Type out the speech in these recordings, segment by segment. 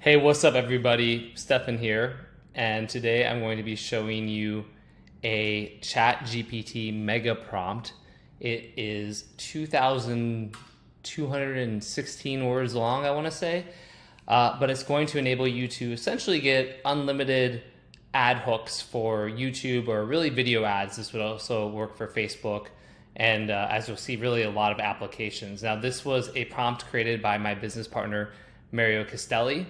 Hey, what's up, everybody? Stefan here, and today I'm going to be showing you a ChatGPT mega prompt. It is 2,216 words long, I want to say, but it's going to enable you to essentially get unlimited ad hooks for YouTube or really video ads. This would also work for Facebook, and as you'll see, really a lot of applications. Now, this was a prompt created by my business partner, Mario Castelli.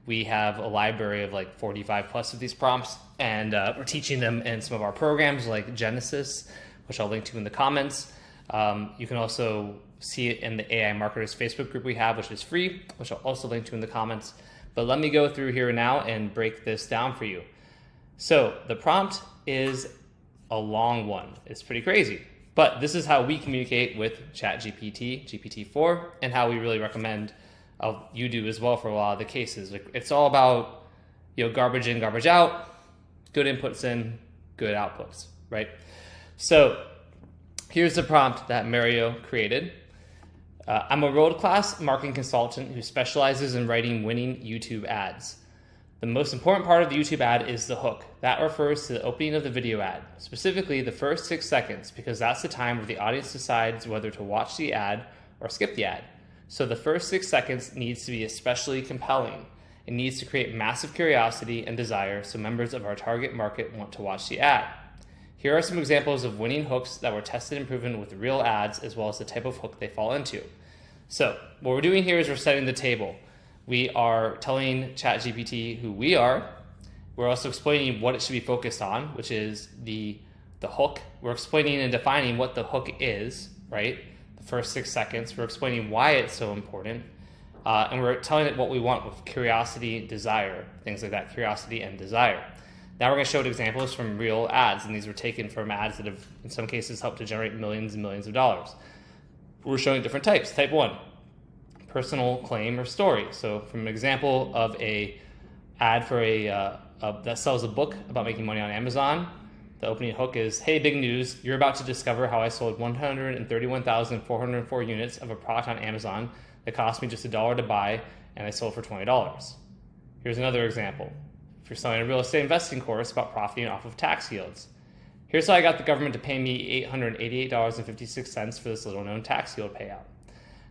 We have a library of like 45 plus of these prompts, and we're teaching them in some of our programs like Genesis, which I'll link to in the comments. You can also see it in the AI Marketers Facebook group we have, which is free, which I'll also link to in the comments. But let me go through here now and break this down for you. So the prompt is a long one. It's pretty crazy, but this is how we communicate with ChatGPT, GPT-4, and how we really recommend you do as well for a lot of the cases. Like, it's all about, garbage in, garbage out, good inputs in, good outputs, right? So here's the prompt that Mario created. I'm a world-class marketing consultant who specializes in writing winning YouTube ads. The most important part of the YouTube ad is the hook. That refers to the opening of the video ad, specifically the first 6 seconds, because that's the time where the audience decides whether to watch the ad or skip the ad. So the first 6 seconds needs to be especially compelling. It needs to create massive curiosity and desire so members of our target market want to watch the ad. Here are some examples of winning hooks that were tested and proven with real ads, as well as the type of hook they fall into. So what we're doing here is we're setting the table. We are telling ChatGPT who we are. We're also explaining what it should be focused on, which is the hook. We're explaining and defining what the hook is, right? First 6 seconds. We're explaining why it's so important, and we're telling it what we want with curiosity, desire, things like that, curiosity and desire. Now we're going to show it examples from real ads, and these were taken from ads that have, in some cases, helped to generate millions and millions of dollars. We're showing different types. Type 1, personal claim or story. So from an example of a ad for that sells a book about making money on Amazon, the opening hook is, hey, big news, you're about to discover how I sold 131,404 units of a product on Amazon that cost me just $1 to buy, and I sold for $20. Here's another example. If you're selling a real estate investing course about profiting off of tax yields. Here's how I got the government to pay me $888.56 for this little known tax yield payout.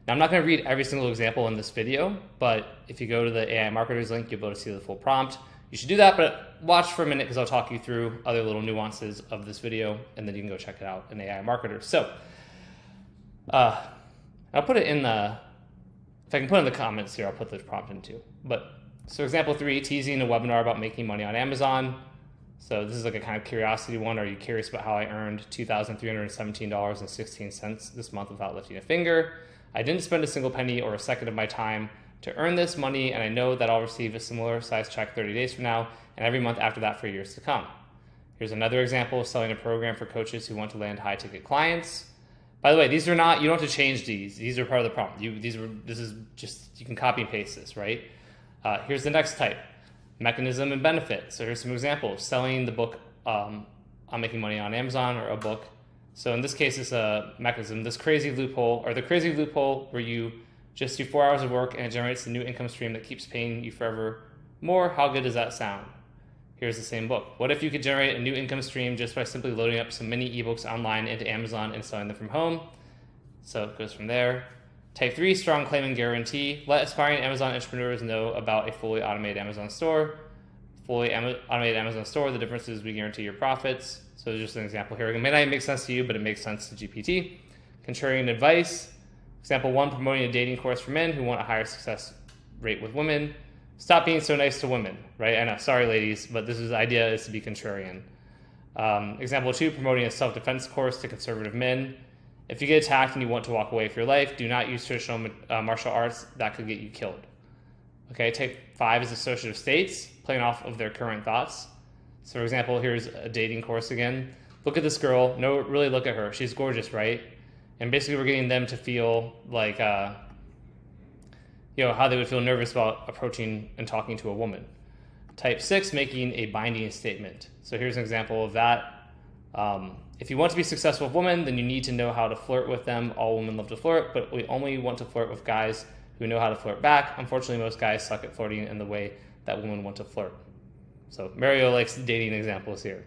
Now, I'm not going to read every single example in this video, but if you go to the AI Marketers link, you'll be able to see the full prompt. You should do that, but watch for a minute because I'll talk you through other little nuances of this video, and then you can go check it out in AI Marketers. So I'll put it in the, if I can put it in the comments here, I'll put the prompt in too. But so example 3, teasing a webinar about making money on Amazon. So this is like a kind of curiosity one. Are you curious about how I earned $2,317.16 this month without lifting a finger? I didn't spend a single penny or a second of my time to earn this money, and I know that I'll receive a similar size check 30 days from now and every month after that for years to come. Here's another example of selling a program for coaches who want to land high ticket clients. By the way, these are not, you don't have to change these. These are part of the prompt. This is just, you can copy and paste this, right? Here's the next type, mechanism and benefit. So here's some examples, selling the book on making money on Amazon, or a book. So in this case, it's a mechanism, this crazy loophole, or the crazy loophole where you just do 4 hours of work and it generates a new income stream that keeps paying you forever more. How good does that sound? Here's the same book. What if you could generate a new income stream just by simply loading up some mini ebooks online into Amazon and selling them from home? So it goes from there. Type 3, strong claim and guarantee. Let aspiring Amazon entrepreneurs know about a fully automated Amazon store. Fully automated Amazon store, the difference is we guarantee your profits. So just an example here. It may not make sense to you, but it makes sense to GPT. Contrarian advice. Example 1, promoting a dating course for men who want a higher success rate with women. Stop being so nice to women, right? I know, sorry ladies, but the idea is to be contrarian. Example 2, promoting a self-defense course to conservative men. If you get attacked and you want to walk away for your life, do not use traditional martial arts. That could get you killed. Okay, type 5 is associative states, playing off of their current thoughts. So for example, here's a dating course again. Look at this girl. No, really look at her. She's gorgeous, right? And basically we're getting them to feel like, how they would feel nervous about approaching and talking to a woman. Type 6, making a binding statement. So here's an example of that. If you want to be successful with women, then you need to know how to flirt with them. All women love to flirt, but we only want to flirt with guys who know how to flirt back. Unfortunately, most guys suck at flirting in the way that women want to flirt. So Mario likes dating examples here.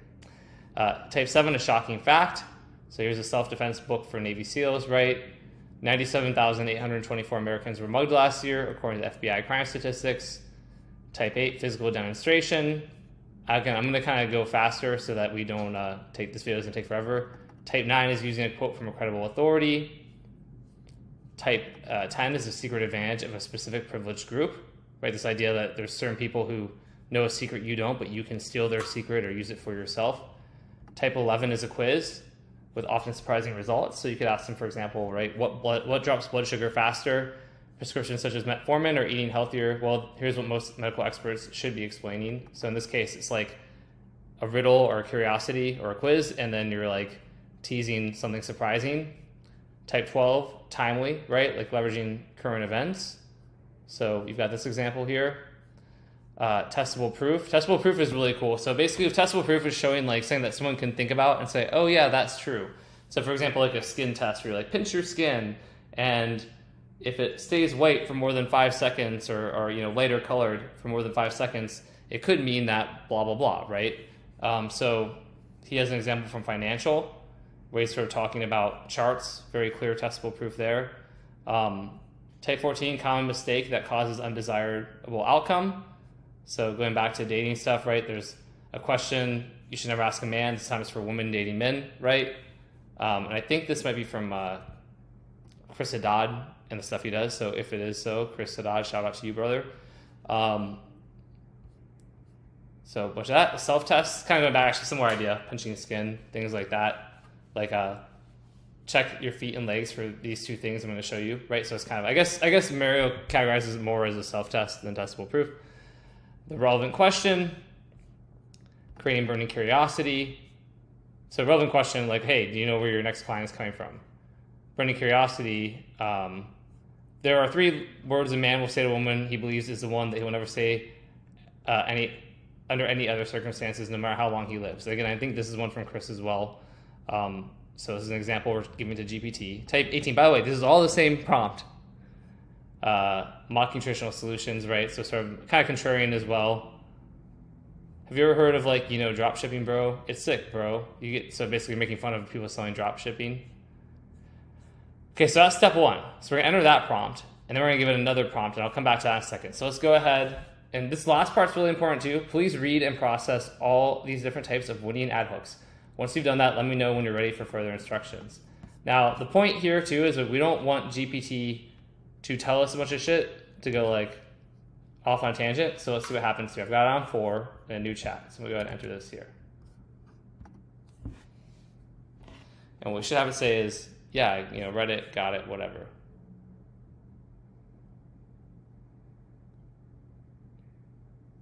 Type 7, a shocking fact. So here's a self-defense book for Navy SEALs, right? 97,824 Americans were mugged last year, according to FBI crime statistics. Type 8, physical demonstration. Again, I'm going to kind of go faster so that we don't take this video doesn't take forever. Type 9 is using a quote from a credible authority. Type 10 is a secret advantage of a specific privileged group, right? This idea that there's certain people who know a secret you don't, but you can steal their secret or use it for yourself. Type 11 is a quiz with often surprising results. So you could ask them, for example, right, what drops blood sugar faster? Prescriptions such as metformin or eating healthier? Well, here's what most medical experts should be explaining. So in this case, it's like a riddle or a curiosity or a quiz, and then you're like teasing something surprising. Type 12, timely, right? Like leveraging current events. So you've got this example here. Testable proof. Testable proof is really cool. So basically, testable proof is showing like something that someone can think about and say, oh yeah, that's true. So for example, like a skin test where you're like, pinch your skin, and if it stays white for more than 5 seconds or lighter colored for more than 5 seconds, it could mean that blah, blah, blah, right? So he has an example from financial where he's sort of talking about charts, very clear testable proof there. Type 14, common mistake that causes undesirable outcome. So going back to dating stuff, right? There's a question you should never ask a man. This time it's for women dating men, right? And I think this might be from Chris Haddad and the stuff he does. So if it is so, Chris Haddad, shout out to you, brother. So a bunch of that. Self-test, kind of going back, actually similar idea, pinching skin, things like that. Like check your feet and legs for these two things I'm going to show you, right? So it's kind of, I guess Mario categorizes it more as a self-test than testable proof. The relevant question, creating burning curiosity. So relevant question, like, hey, do you know where your next client is coming from? Burning curiosity, there are 3 words a man will say to a woman he believes is the one that he will never say under any other circumstances, no matter how long he lives. Again, I think this is one from Chris as well. So this is an example we're giving to GPT. Type 18, by the way, this is all the same prompt. Mocking traditional solutions, right? So sort of kind of contrarian as well. Have you ever heard of like, drop shipping, bro? It's sick, bro. So basically making fun of people selling drop shipping. Okay, so that's step 1. So we're gonna enter that prompt, and then we're gonna give it another prompt, and I'll come back to that in a second. So let's go ahead, and this last part's really important too. Please read and process all these different types of witty and ad hooks. Once you've done that, let me know when you're ready for further instructions. Now, the point here too is that we don't want GPT to tell us a bunch of shit to go like off on a tangent. So let's see what happens here. I've got it on 4 in a new chat. So we'll go ahead and enter this here. And what we should have it say is, yeah, read it, got it, whatever.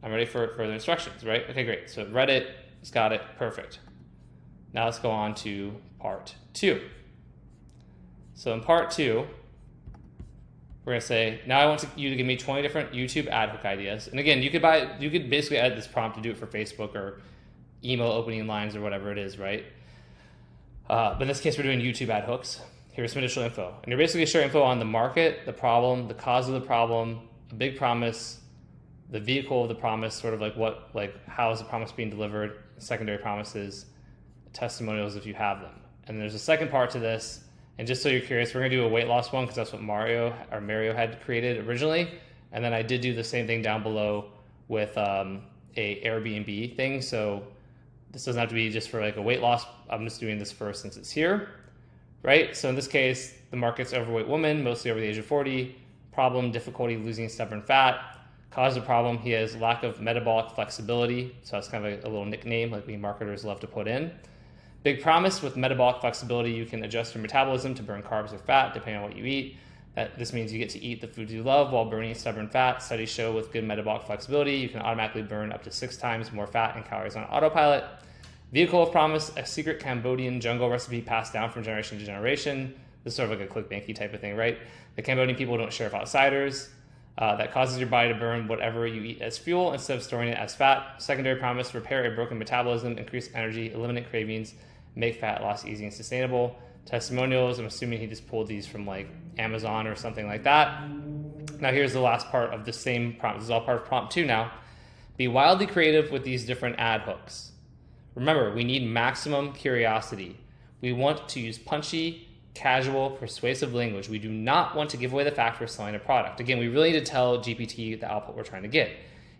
I'm ready for further instructions, right? Okay, great. So read it, it's got it, perfect. Now let's go on to part 2. So in part 2, we're gonna say, now I want you to give me 20 different YouTube ad hook ideas. And again, you could basically edit this prompt to do it for Facebook or email opening lines or whatever it is, right? But in this case, we're doing YouTube ad hooks. Here's some additional info. And you're basically sharing info on the market, the problem, the cause of the problem, a big promise, the vehicle of the promise, sort of like how is the promise being delivered, secondary promises, testimonials if you have them. And there's a second part to this. And just so you're curious, we're gonna do a weight loss one because that's what Mario had created originally. And then I did do the same thing down below with a Airbnb thing. So this doesn't have to be just for like a weight loss. I'm just doing this first since it's here, right? So in this case, the market's overweight woman, mostly over the age of 40. Problem, difficulty losing stubborn fat. Cause of problem, he has lack of metabolic flexibility. So that's kind of a little nickname like we marketers love to put in. Big promise, with metabolic flexibility, you can adjust your metabolism to burn carbs or fat depending on what you eat. This means you get to eat the foods you love while burning stubborn fat. Studies show with good metabolic flexibility, you can automatically burn up to 6 times more fat and calories on autopilot. Vehicle of promise, a secret Cambodian jungle recipe passed down from generation to generation. This is sort of like a ClickBanky type of thing, right? The Cambodian people don't share with outsiders. That causes your body to burn whatever you eat as fuel instead of storing it as fat. Secondary promise, repair a broken metabolism, increase energy, eliminate cravings, make fat loss easy and sustainable. Testimonials, I'm assuming he just pulled these from like Amazon or something like that. Now here's the last part of the same prompt. This is all part of prompt 2 now. Be wildly creative with these different ad hooks. Remember, we need maximum curiosity. We want to use punchy, casual, persuasive language. We do not want to give away the fact we're selling a product. Again, we really need to tell GPT the output we're trying to get.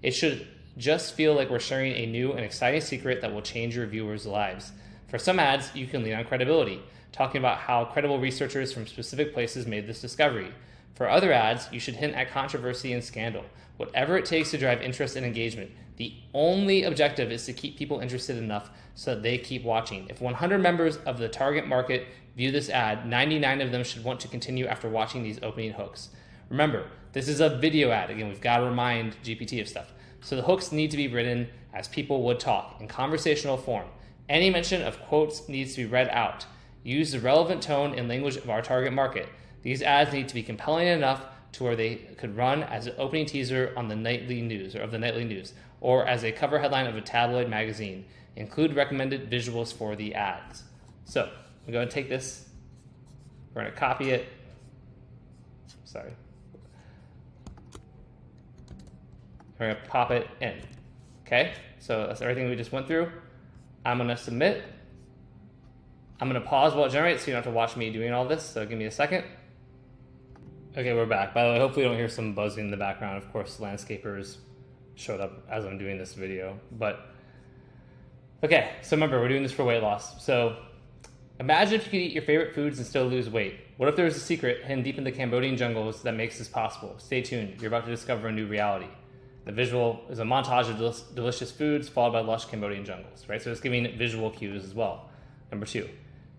It should just feel like we're sharing a new and exciting secret that will change your viewers' lives. For some ads, you can lean on credibility, talking about how credible researchers from specific places made this discovery. For other ads, you should hint at controversy and scandal. Whatever it takes to drive interest and engagement. The only objective is to keep people interested enough so that they keep watching. If 100 members of the target market view this ad, 99 of them should want to continue after watching these opening hooks. Remember, this is a video ad. Again, we've got to remind GPT of stuff. So the hooks need to be written as people would talk, in conversational form. Any mention of quotes needs to be read out. Use the relevant tone and language of our target market. These ads need to be compelling enough to where they could run as an opening teaser on the nightly news, or as a cover headline of a tabloid magazine. Include recommended visuals for the ads. So we're going to take this, we're going to copy it. Sorry. We're going to pop it in. Okay, so that's everything we just went through. I'm going to submit. I'm going to pause while it generates so you don't have to watch me doing all this, so give me a second. Okay, we're back. By the way, hopefully you don't hear some buzzing in the background. Of course, landscapers showed up as I'm doing this video. But, okay, so remember, we're doing this for weight loss. So imagine if you could eat your favorite foods and still lose weight. What if there was a secret hidden deep in the Cambodian jungles that makes this possible? Stay tuned. You're about to discover a new reality. The visual is a montage of delicious foods followed by lush Cambodian jungles, right? So it's giving visual cues as well. Number 2.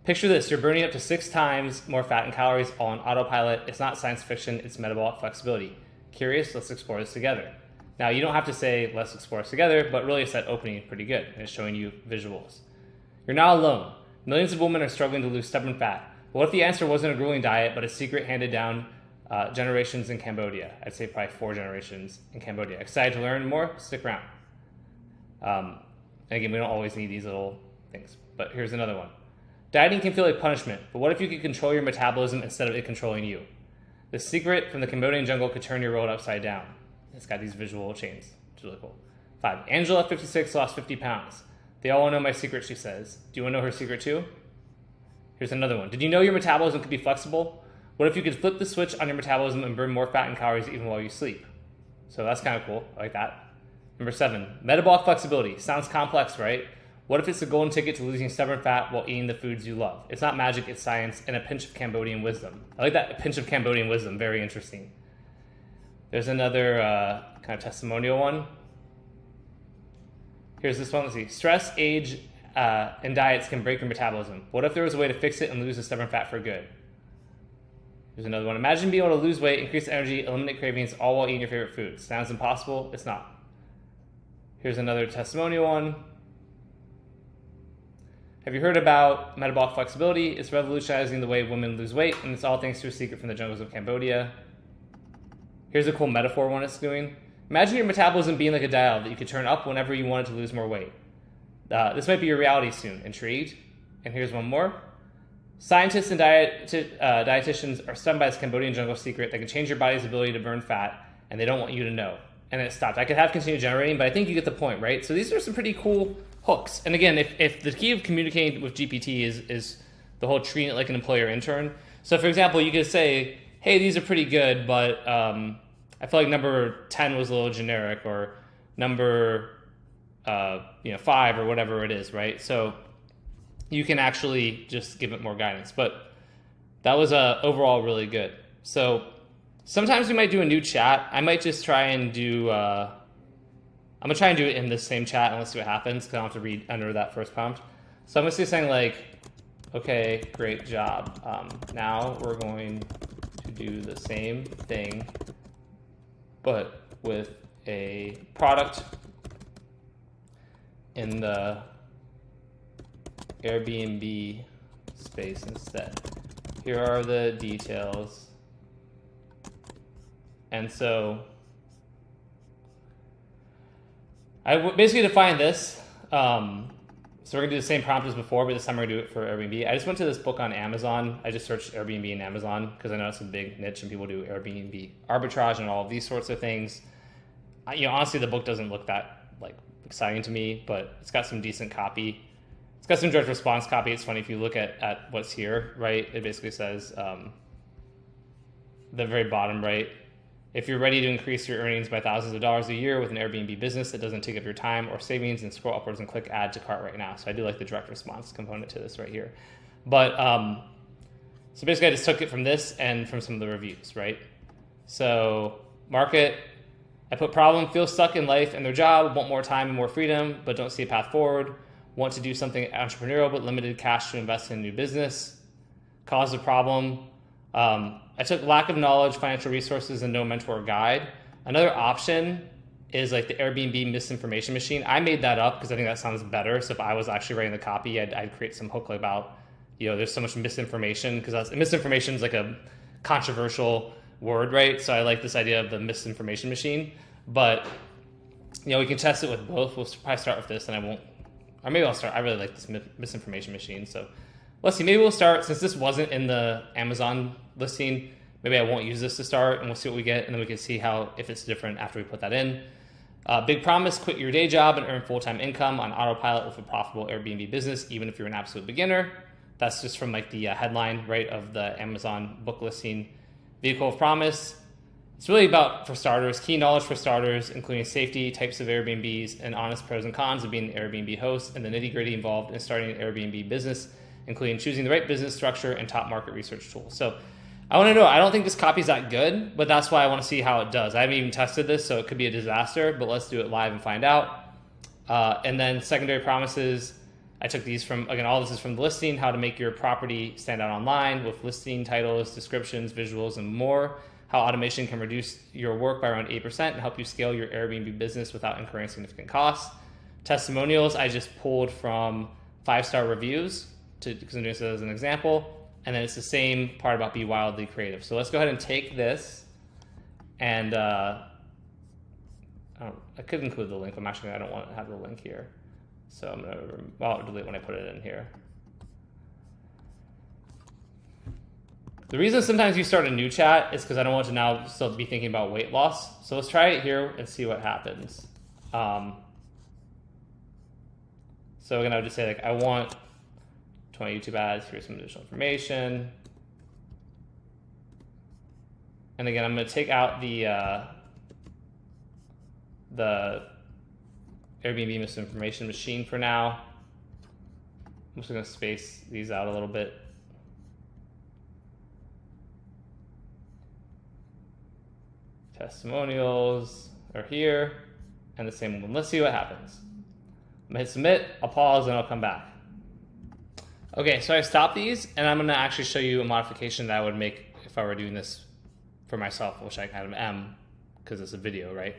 Picture this, you're burning up to 6 times more fat and calories all on autopilot. It's not science fiction, it's metabolic flexibility. Curious? Let's explore this together. Now, you don't have to say, let's explore this together, but really it's that opening pretty good, and it's showing you visuals. You're not alone. Millions of women are struggling to lose stubborn fat. But what if the answer wasn't a grueling diet, but a secret handed down generations in Cambodia? I'd say probably 4 generations in Cambodia. Excited to learn more? Stick around. And again, we don't always need these little things, but here's another one. Dieting can feel like punishment, but what if you could control your metabolism instead of it controlling you? The secret from the Cambodian jungle could turn your world upside down. It's got these visual chains, which is really cool. 5. Angela, 56, lost 50 pounds. They all want to know my secret, she says. Do you want to know her secret too? Here's another one. Did you know your metabolism could be flexible? What if you could flip the switch on your metabolism and burn more fat and calories even while you sleep? So that's kind of cool. I like that. Number 7. Metabolic flexibility. Sounds complex, right? What if it's the golden ticket to losing stubborn fat while eating the foods you love? It's not magic, it's science, and a pinch of Cambodian wisdom. I like that, a pinch of Cambodian wisdom, very interesting. There's another kind of testimonial one. Here's this one, let's see. Stress, age, and diets can break your metabolism. What if there was a way to fix it and lose the stubborn fat for good? Here's another one. Imagine being able to lose weight, increase energy, eliminate cravings, all while eating your favorite foods. Sounds impossible? It's not. Here's another testimonial one. Have you heard about metabolic flexibility? It's revolutionizing the way women lose weight, and it's all thanks to a secret from the jungles of Cambodia. Here's a cool metaphor one it's doing. Imagine your metabolism being like a dial that you could turn up whenever you wanted to lose more weight. This might be your reality soon. Intrigued? And here's one more. Scientists and dietitians are stunned by this Cambodian jungle secret that can change your body's ability to burn fat, and they don't want you to know. And it stopped. I could have continued generating, but I think you get the point, right? So these are some pretty cool hooks. And again, if the key of communicating with GPT is the whole treating it like an employee or intern. So for example, you could say, hey, these are pretty good, but I feel like number 10 was a little generic, or number 5 or whatever it is, right? So you can actually just give it more guidance. But that was overall really good. So sometimes we might do a new chat. I might just try and do, I'm gonna try and do it in this same chat and let's see what happens, because I don't have to read under that first prompt. So I'm gonna say something like, okay, great job. Now we're going to do the same thing, but with a product in the Airbnb space instead. Here are the details. And so I basically define this. So we're gonna do the same prompt as before, but this time we're gonna do it for Airbnb. I just went to this book on Amazon. I just searched Airbnb and Amazon because I know it's a big niche and people do Airbnb arbitrage and all of these sorts of things. Honestly, the book doesn't look that like exciting to me, but it's got some decent copy. It's got some direct response copy. It's funny if you look at what's here, right? It basically says the very bottom right. If you're ready to increase your earnings by thousands of dollars a year with an Airbnb business that doesn't take up your time or savings, and scroll upwards and click add to cart right now. So I do like the direct response component to this right here. But so basically I just took it from this and from some of the reviews, right? So market, I put problem, feel stuck in life and their job, want more time and more freedom, but don't see a path forward, want to do something entrepreneurial, but limited cash to invest in a new business. Cause of problem, I took lack of knowledge, financial resources, and no mentor or guide. Another option is like the Airbnb misinformation machine. I made that up because I think that sounds better. So if I was actually writing the copy, I'd create some hook about, there's so much misinformation, because misinformation is like a controversial word, right? So I like this idea of the misinformation machine. But, we can test it with both. We'll probably start with this, and maybe I'll start. I really like this misinformation machine. So let's see, maybe we'll start, since this wasn't in the Amazon listing, maybe I won't use this to start, and we'll see what we get, and then we can see if it's different after we put that in. Big promise, quit your day job and earn full-time income on autopilot with a profitable Airbnb business, even if you're an absolute beginner. That's just from like the headline, right, of the Amazon book listing. Vehicle of promise, it's really about, for starters, key knowledge for starters, including safety, types of Airbnbs, and honest pros and cons of being an Airbnb host, and the nitty-gritty involved in starting an Airbnb business, including choosing the right business structure and top market research tools. So I want to know, I don't think this copy's that good, but that's why I want to see how it does. I haven't even tested this, so it could be a disaster, but let's do it live and find out. And then secondary promises, I took these from, again, all this is from the listing, how to make your property stand out online with listing titles, descriptions, visuals, and more. How automation can reduce your work by around 8% and help you scale your Airbnb business without incurring significant costs. Testimonials, I just pulled from 5-star reviews because I'm doing this as an example. And then it's the same part about be wildly creative. So let's go ahead and take this, and I could include the link. I don't want to have the link here. So I'm going to, I'll delete when I put it in here. The reason sometimes you start a new chat is because I don't want to now still be thinking about weight loss. So let's try it here and see what happens. So again, I would just say, like, I want 20 YouTube ads, here's some additional information. And again, I'm going to take out the Airbnb misinformation machine for now. I'm just going to space these out a little bit. Testimonials are here, and the same one. Let's see what happens. I'm going to hit submit, I'll pause, and I'll come back. Okay, so I stopped these, and I'm going to actually show you a modification that I would make if I were doing this for myself, which I kind of am, because it's a video, right?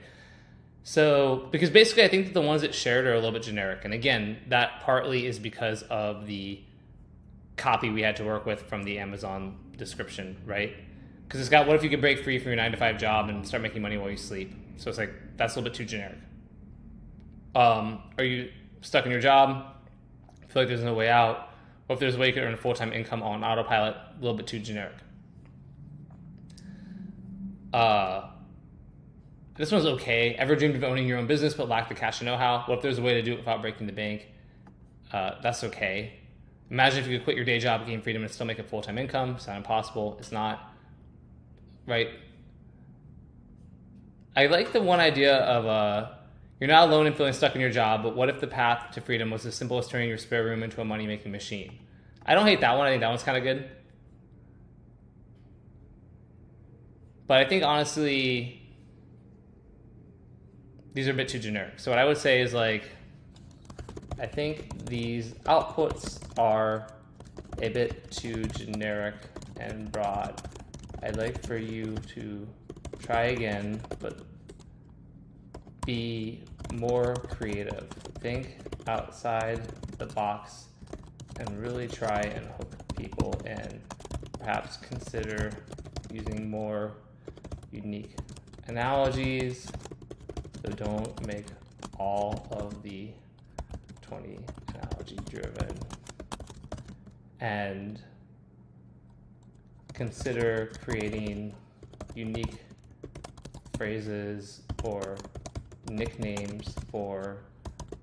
So, because basically I think that the ones that shared are a little bit generic. And again, that partly is because of the copy we had to work with from the Amazon description, right? Because it's got, what if you could break free from your 9-to-5 job and start making money while you sleep? So it's like, that's a little bit too generic. Are you stuck in your job? Feel like there's no way out? Or if there's a way you could earn a full-time income on autopilot, a little bit too generic. This one's okay. Ever dreamed of owning your own business but lack the cash and know-how? What if there's a way to do it without breaking the bank? That's okay. Imagine if you could quit your day job, gain freedom, and still make a full-time income. It's not impossible. It's not. Right? I like the one idea of you're not alone in feeling stuck in your job, but what if the path to freedom was as simple as turning your spare room into a money-making machine? I don't hate that one. I think that one's kind of good. But I think, honestly, these are a bit too generic. So what I would say is, like, I think these outputs are a bit too generic and broad. I'd like for you to try again, but be more creative. Think outside the box and really try and hook people in. Perhaps consider using more unique analogies, so don't make all of the 20 analogy driven, and consider creating unique phrases or nicknames for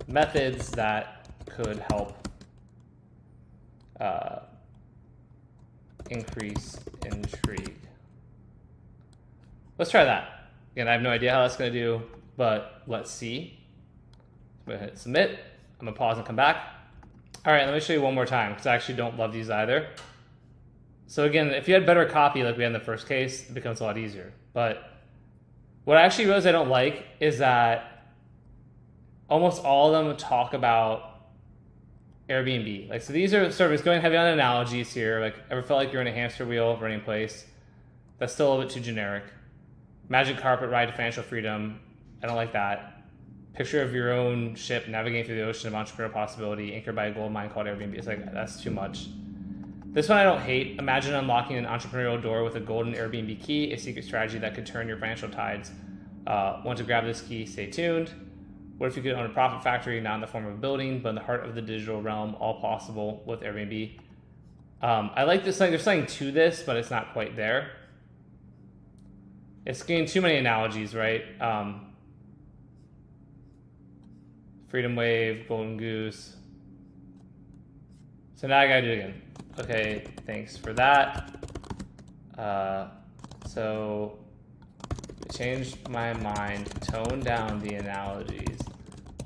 methods that could help increase intrigue. Let's try that. Again, I have no idea how that's going to do, but let's see. I'm going to hit submit. I'm going to pause and come back. All right, let me show you one more time because I actually don't love these either. So again, if you had better copy like we had in the first case, it becomes a lot easier. But what I actually realize I don't like is that almost all of them talk about Airbnb. Like, so these are sort of going heavy on analogies here. Like, ever felt like you're in a hamster wheel running in place? That's still a little bit too generic. Magic carpet ride to financial freedom. I don't like that. Picture of your own ship navigating through the ocean of entrepreneurial possibility, anchored by a gold mine called Airbnb. It's like, that's too much. This one I don't hate. Imagine unlocking an entrepreneurial door with a golden Airbnb key, a secret strategy that could turn your financial tides. Want to grab this key? Stay tuned. What if you could own a profit factory, not in the form of a building, but in the heart of the digital realm, all possible with Airbnb? I like this. Like, there's something to this, but it's not quite there. It's getting too many analogies, right? Freedom Wave, Golden Goose. So now I gotta do it again. Okay, thanks for that. So I changed my mind, toned down the analogies.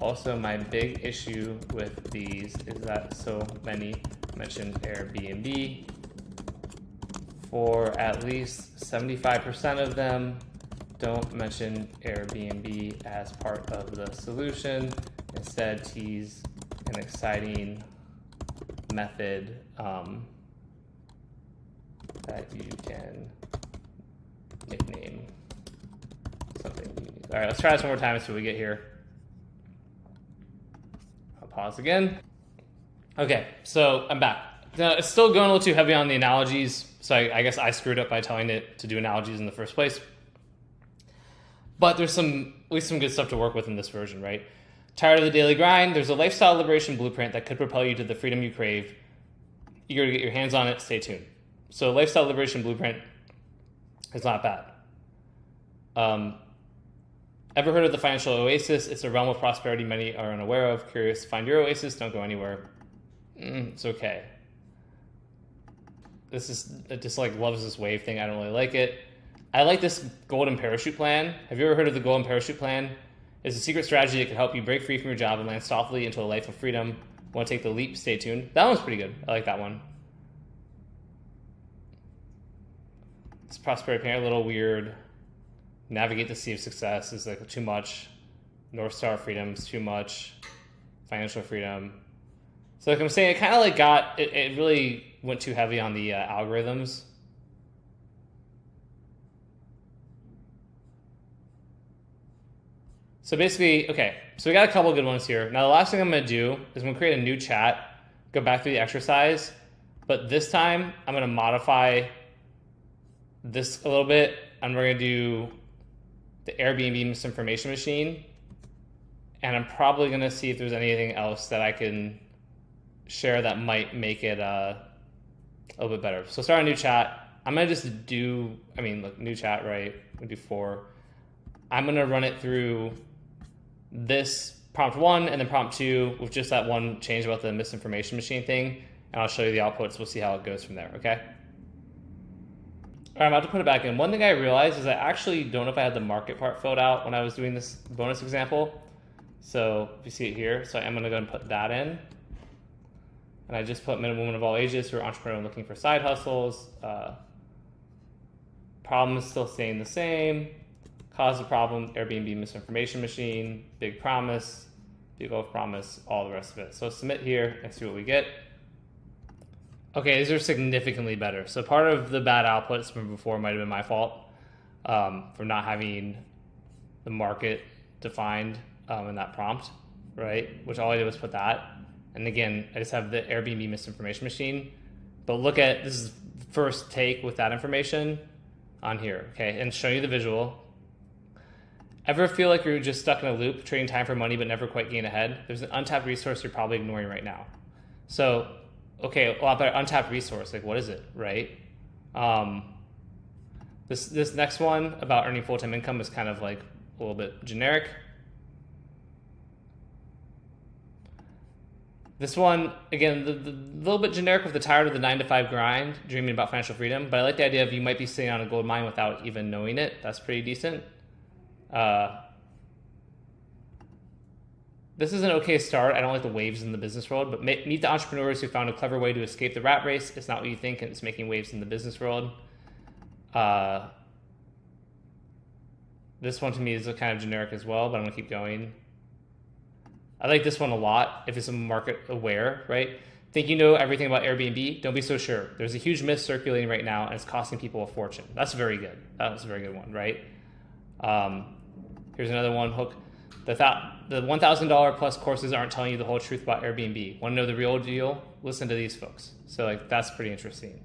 Also, my big issue with these is that so many mention Airbnb. For at least 75% of them, don't mention Airbnb as part of the solution. Instead, tease an exciting method that you can nickname something unique. All right, let's try this one more time until we get here. I'll pause again. Okay, so I'm back. Now, it's still going a little too heavy on the analogies, so I guess I screwed up by telling it to do analogies in the first place. But there's at least some good stuff to work with in this version, right? Tired of the daily grind? There's a lifestyle liberation blueprint that could propel you to the freedom you crave. Eager to get your hands on it? Stay tuned. So lifestyle liberation blueprint is not bad. Ever heard of the financial oasis? It's a realm of prosperity many are unaware of. Curious to find your oasis? Don't go anywhere. It's okay. This is, it just like loves this wave thing. I don't really like it. I like this golden parachute plan. Have you ever heard of the golden parachute plan? It's a secret strategy that can help you break free from your job and land softly into a life of freedom. Want to take the leap? Stay tuned. That one's pretty good. I like that one. This prosperity plan, a little weird. Navigate the sea of success is like too much. North Star freedom is too much. Financial freedom. So like I'm saying, it kind of like it really went too heavy on the algorithms. So basically, okay, so we got a couple good ones here. Now the last thing I'm gonna do is I'm gonna create a new chat, go back through the exercise, but this time I'm gonna modify this a little bit, and we're gonna do the Airbnb misinformation machine, and I'm probably gonna see if there's anything else that I can share that might make it a little bit better. So start a new chat. I'm gonna just do, look, new chat, right? We'll do 4. I'm gonna run it through this prompt 1 and then prompt 2 with just that one change about the misinformation machine thing, and I'll show you the outputs. We'll see how it goes from there, okay? All right, I'm about to put it back in. One thing I realized is I actually don't know if I had the market part filled out when I was doing this bonus example. So if you see it here, so I'm gonna go and put that in. And I just put men and women of all ages who are entrepreneurial and looking for side hustles. Problem is still staying the same. Cause of problem, Airbnb misinformation machine, big promise, big old promise, all the rest of it. So submit here and see what we get. Okay, these are significantly better. So part of the bad outputs from before might have been my fault for not having the market defined in that prompt, right? Which all I did was put that. And again, I just have the Airbnb misinformation machine. But look at, this is first take with that information on here, okay? And show you the visual. Ever feel like you're just stuck in a loop, trading time for money, but never quite gain ahead? There's an untapped resource you're probably ignoring right now. So, okay, a lot better. Untapped resource, like what is it, right? This next one about earning full-time income is kind of like a little bit generic. This one, again, the little bit generic with the tired of the 9-to-5 grind, dreaming about financial freedom. But I like the idea of you might be sitting on a gold mine without even knowing it. That's pretty decent. This is an okay start. I don't like the waves in the business world, but meet the entrepreneurs who found a clever way to escape the rat race. It's not what you think, and it's making waves in the business world. This one to me is kind of generic as well, but I'm gonna keep going. I like this one a lot if it's a market aware, right? Think you know everything about Airbnb? Don't be so sure. There's a huge myth circulating right now, and it's costing people a fortune. That's very good. That's a very good one, right? Here's another one, hook. The $1,000 plus courses aren't telling you the whole truth about Airbnb. Want to know the real deal? Listen to these folks. So like that's pretty interesting.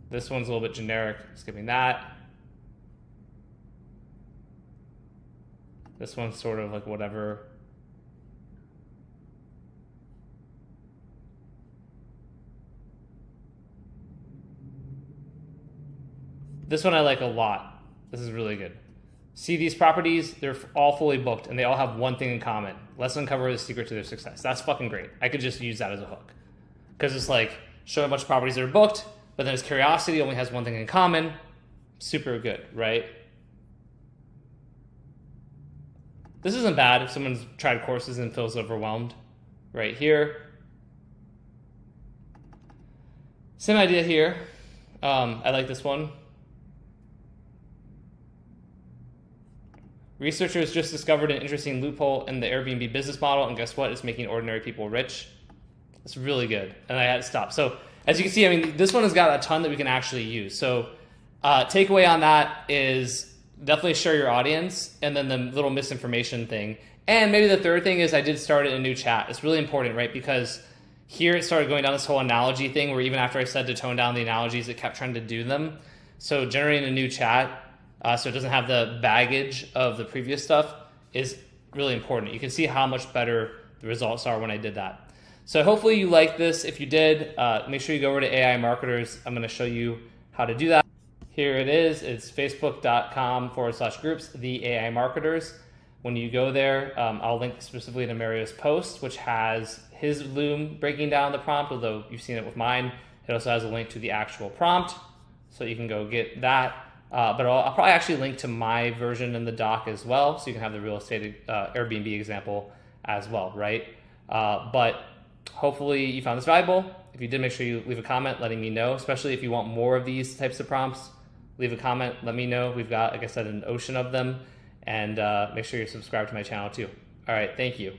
This one's a little bit generic, skipping that. This one's sort of like whatever. This one I like a lot. This is really good. See these properties, they're all fully booked and they all have one thing in common. Let's uncover the secret to their success. That's fucking great. I could just use that as a hook. Because it's like showing a bunch of properties that are booked, but then it's curiosity only has one thing in common. Super good, right? This isn't bad if someone's tried courses and feels overwhelmed. Right here. Same idea here. I like this one. Researchers just discovered an interesting loophole in the Airbnb business model, and guess what? It's making ordinary people rich. It's really good, and I had to stop. So as you can see, I mean, this one has got a ton that we can actually use. So takeaway on that is definitely share your audience, and then the little misinformation thing. And maybe the third thing is I did start a new chat. It's really important, right? Because here it started going down this whole analogy thing where even after I said to tone down the analogies, it kept trying to do them. So generating a new chat so it doesn't have the baggage of the previous stuff is really important. You can see how much better the results are when I did that. So hopefully you liked this. If you did, make sure you go over to AI Marketers. I'm going to show you how to do that. Here it is. It's facebook.com/groups, the AI Marketers. When you go there, I'll link specifically to Mario's post, which has his Loom breaking down the prompt, although you've seen it with mine. It also has a link to the actual prompt, so you can go get that. But I'll probably actually link to my version in the doc as well, so you can have the real estate Airbnb example as well, right? But hopefully you found this valuable. If you did, make sure you leave a comment letting me know, especially if you want more of these types of prompts. Leave a comment, let me know. We've got, like I said, an ocean of them. And make sure you're subscribed to my channel too. All right, thank you.